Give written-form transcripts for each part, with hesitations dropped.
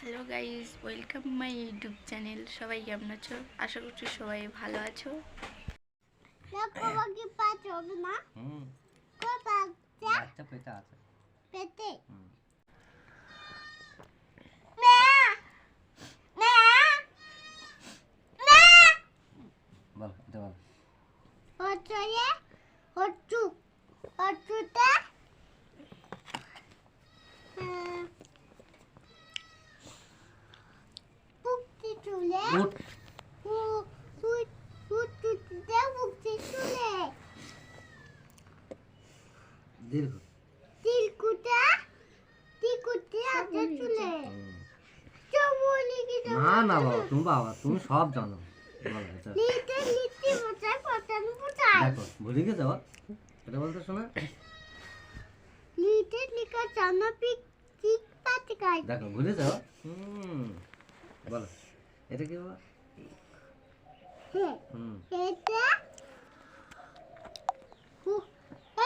Hello guys, welcome my YouTube channel. সবাই কেমন আছো? আশা করছি সবাই ভালো আছো। বাচ্চা পেটে আছে। পেটে বল এটা বল। হচ্ছে হচ্ছু হচ্ছুতে পুকটি চুলে উঠ। পুকটিতে পুকটি চুলে দীর্ঘ। তিলকুটা তিলকুটি আছে চুলে। না না বাবা তুমি সব জানো। বল এটা। লিটে লিটি মোচাই পটান পোচাই দেখো ভুলে গেছো বল। এটা বলতে শোনা। লিটে লিকা জানা পিক ঠিক পাতিকাই দেখো ভুলে যাও। বলো এটা কি বাবা? হ্যাঁ এটা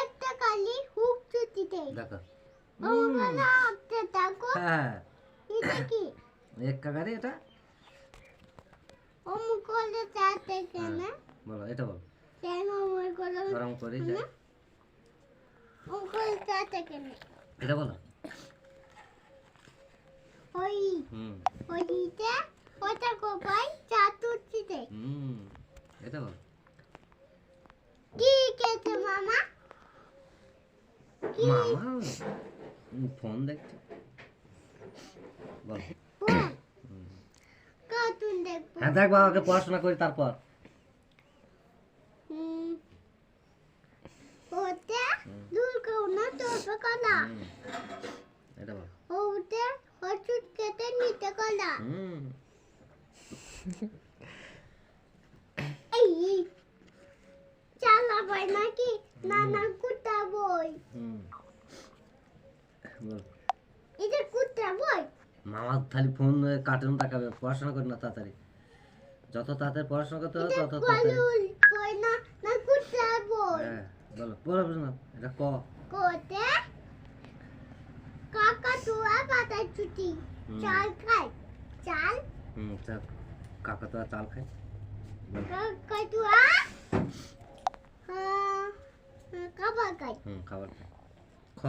একটা কালি হুক চুটিতে দেখো। ওগুলো আপনি দেখো হ্যাঁ এটা কি এক কাকারে এটা। অমুকলে চাতে কেন বলো এটা বল। কেন অমুকলে গরম করে যায়। অমুকলে চাতে কেন এটা বলো। ওই ওইটা ওটা কোপাই চাতুচিতে এটা বল। কি কেছে মামা মামা ফোন দেখছে। বল। কার্টুন দেখবো। হ্যাঁ দেখ বাবাকে পড়াশোনা করি তারপর। ওটা দুর্গা না তোর কলা এটা বল। ওটা হচুট কেটে নিতে কলা এই চালাবাই নাকি নানা কুটা বই বল। এটা কুটা বই মামা খালি ফোন কার্টুন তাকাবে, পড়াশোনা করি না তাড়াতাড়ি। যত তাড়াতাড়ি পড়াশোনা করতে হবে তত তাড়াতাড়ি। বই না না কুটা বই হ্যাঁ বলো পড়াবো না। এটা ক। কোতে কাকা তুয়া পাতা ছুটি চাল খায় চাল চাল। কাকা তো চাল খায়। কাকা তুয়া খাবার খায় খাবার খায়। খ।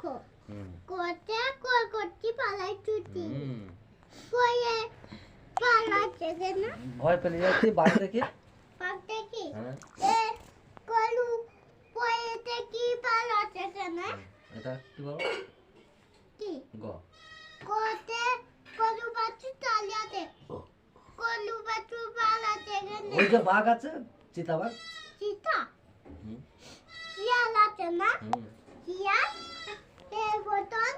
খো কোতে করছি পালাই ছুটি কয়ে পালাচ্ছে কেন ভয় পেলে যাচ্ছি বাড়ি থেকে। পাতে কি এ কলু কয়েতে কি পালাচ্ছে কেন এটা কি বলো? কি গ। কোতে কলু বাচ্চু চালিয়াতে কলু বাচ্চু পালাচ্ছে কেন ওই যে বাঘ আছে, চিতাবাঘ। চিতা শিয়াল আছে না শিয়াল এ বটন